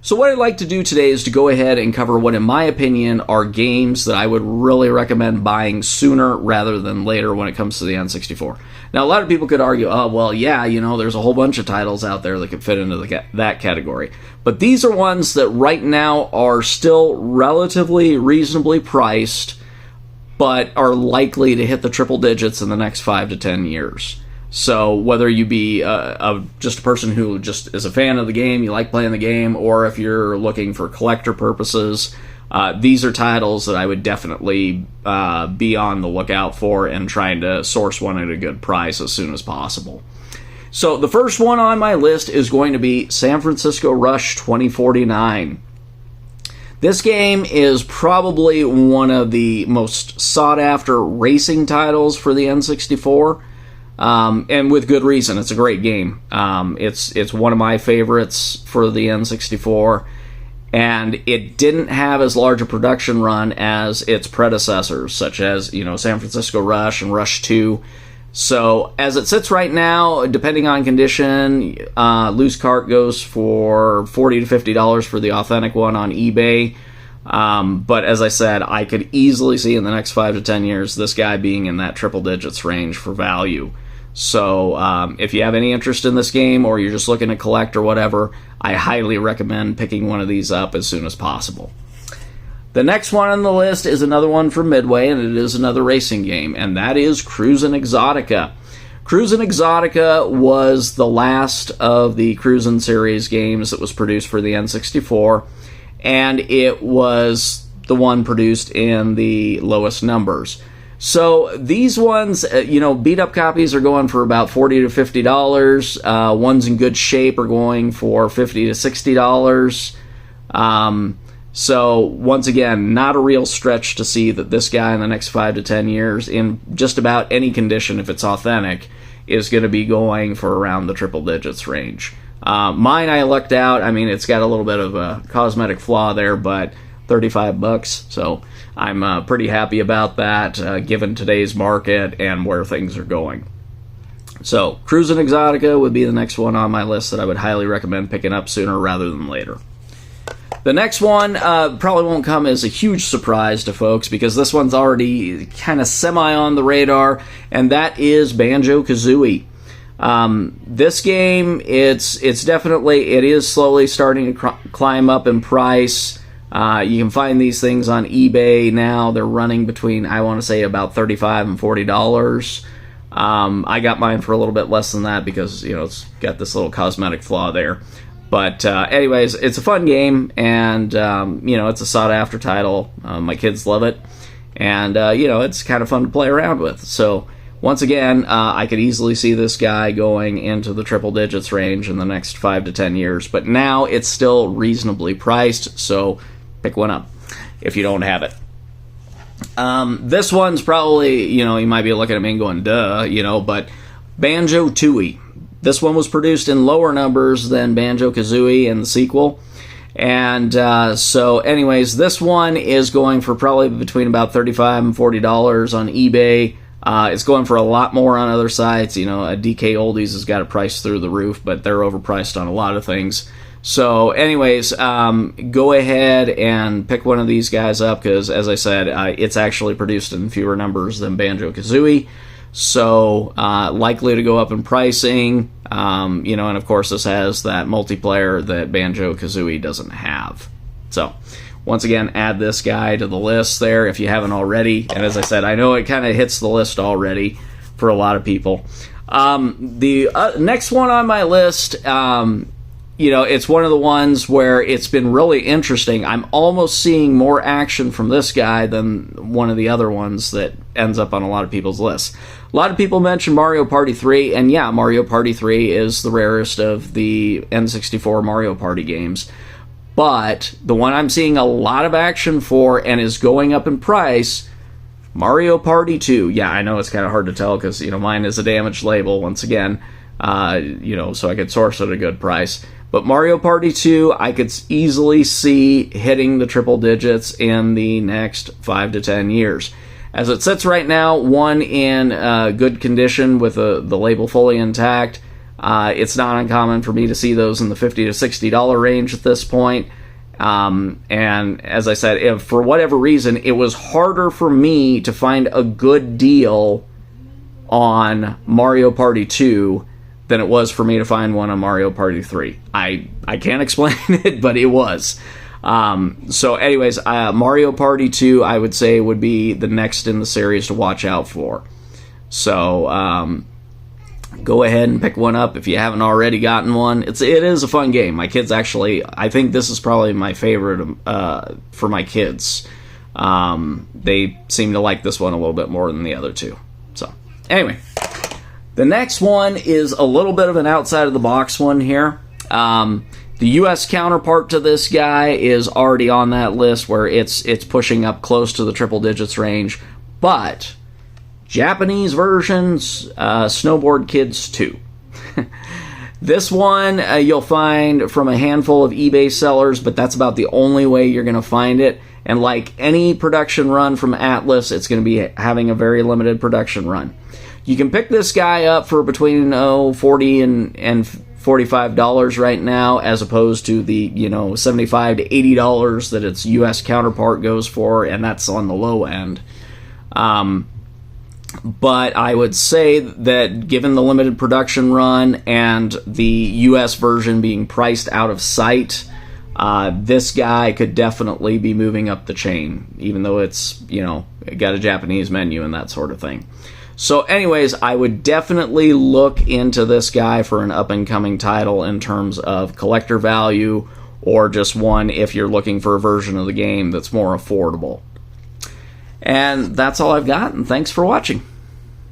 So what I'd like to do today is to go ahead and cover what, in my opinion, are games that I would really recommend buying sooner rather than later when it comes to the N64. Now, a lot of people could argue, oh, well, yeah, there's a whole bunch of titles out there that could fit into that category. But these are ones that right now are still relatively reasonably priced, but are likely to hit the triple digits in the next 5 to 10 years. So whether you be just a person who just is a fan of the game, you like playing the game, or if you're looking for collector purposes, these are titles that I would definitely be on the lookout for and trying to source one at a good price as soon as possible. So the first one on my list is going to be San Francisco Rush 2049. This game is probably one of the most sought-after racing titles for the N64. And with good reason. It's a great game. It's one of my favorites for the N64, and it didn't have as large a production run as its predecessors, such as San Francisco Rush and Rush 2. So as it sits right now, depending on condition, loose cart goes for $40 to $50 for the authentic one on eBay. But as I said, I could easily see in the next 5 to 10 years this guy being in that triple digits range for value. So if you have any interest in this game, or you're just looking to collect or whatever, I highly recommend picking one of these up as soon as possible. The next one on the list is another one from Midway, and it is another racing game, and that is Cruisin Exotica. Cruisin Exotica was the last of the Cruisin series games that was produced for the N64, and it was the one produced in the lowest numbers. So these ones, beat-up copies are going for about $40 to $50. Ones in good shape are going for $50 to $60. So once again, not a real stretch to see that this guy in the next 5 to 10 years, in just about any condition, if it's authentic, is going to be going for around the triple digits range. Mine, I lucked out. I mean, it's got a little bit of a cosmetic flaw there, but $35, so I'm pretty happy about that, given today's market and where things are going. So, Cruisin Exotica would be the next one on my list that I would highly recommend picking up sooner rather than later. The next one probably won't come as a huge surprise to folks, because this one's already kind of semi on the radar, and that is Banjo-Kazooie. This game, it is slowly starting to climb up in price. You can find these things on eBay now. They're running between, I want to say, about $35 and $40. I got mine for a little bit less than that because, it's got this little cosmetic flaw there. But anyways, it's a fun game, and, it's a sought-after title. My kids love it, and, it's kind of fun to play around with. So, once again, I could easily see this guy going into the triple digits range in the next 5 to 10 years. But now it's still reasonably priced, so pick one up if you don't have it. This one's probably, you might be looking at me and going, duh, but Banjo-Tooie. This one was produced in lower numbers than Banjo-Kazooie and the sequel. And so anyways, this one is going for probably between about $35 and $40 on eBay. It's going for a lot more on other sites. A DK Oldies has got a price through the roof, but they're overpriced on a lot of things. So anyways, go ahead and pick one of these guys up, because as I said, it's actually produced in fewer numbers than Banjo-Kazooie, so likely to go up in pricing, and of course this has that multiplayer that Banjo-Kazooie doesn't have. So once again, add this guy to the list there if you haven't already, and as I said, I know it kind of hits the list already for a lot of people. The next one on my list, it's one of the ones where it's been really interesting. I'm almost seeing more action from this guy than one of the other ones that ends up on a lot of people's lists. A lot of people mention Mario Party 3, and yeah, Mario Party 3 is the rarest of the N64 Mario Party games. But the one I'm seeing a lot of action for and is going up in price, Mario Party 2. Yeah, I know it's kind of hard to tell because, mine is a damaged label once again, so I could source it at a good price. But Mario Party 2, I could easily see hitting the triple digits in the next 5 to 10 years. As it sits right now, one in good condition with the label fully intact, It's not uncommon for me to see those in the $50 to $60 range at this point. And as I said, if for whatever reason it was harder for me to find a good deal on Mario Party 2 than it was for me to find one on Mario Party 3. I can't explain it, but it was. So anyways, Mario Party 2, I would say, would be the next in the series to watch out for. So, go ahead and pick one up if you haven't already gotten one. It is a fun game. My kids actually, I think this is probably my favorite for my kids. They seem to like this one a little bit more than the other two. So, anyway, the next one is a little bit of an outside of the box one here. The U.S. counterpart to this guy is already on that list where it's pushing up close to the triple digits range, but Japanese versions, Snowboard Kids 2. This one you'll find from a handful of eBay sellers, but that's about the only way you're going to find it. And like any production run from Atlas, it's going to be having a very limited production run. You can pick this guy up for between $40 and $45 right now, as opposed to the $75 to $80 that its U.S. counterpart goes for, and that's on the low end. But I would say that given the limited production run and the U.S. version being priced out of sight, this guy could definitely be moving up the chain, even though it's, got a Japanese menu and that sort of thing. So anyways, I would definitely look into this guy for an up-and-coming title in terms of collector value, or just one if you're looking for a version of the game that's more affordable. And that's all I've got, and thanks for watching.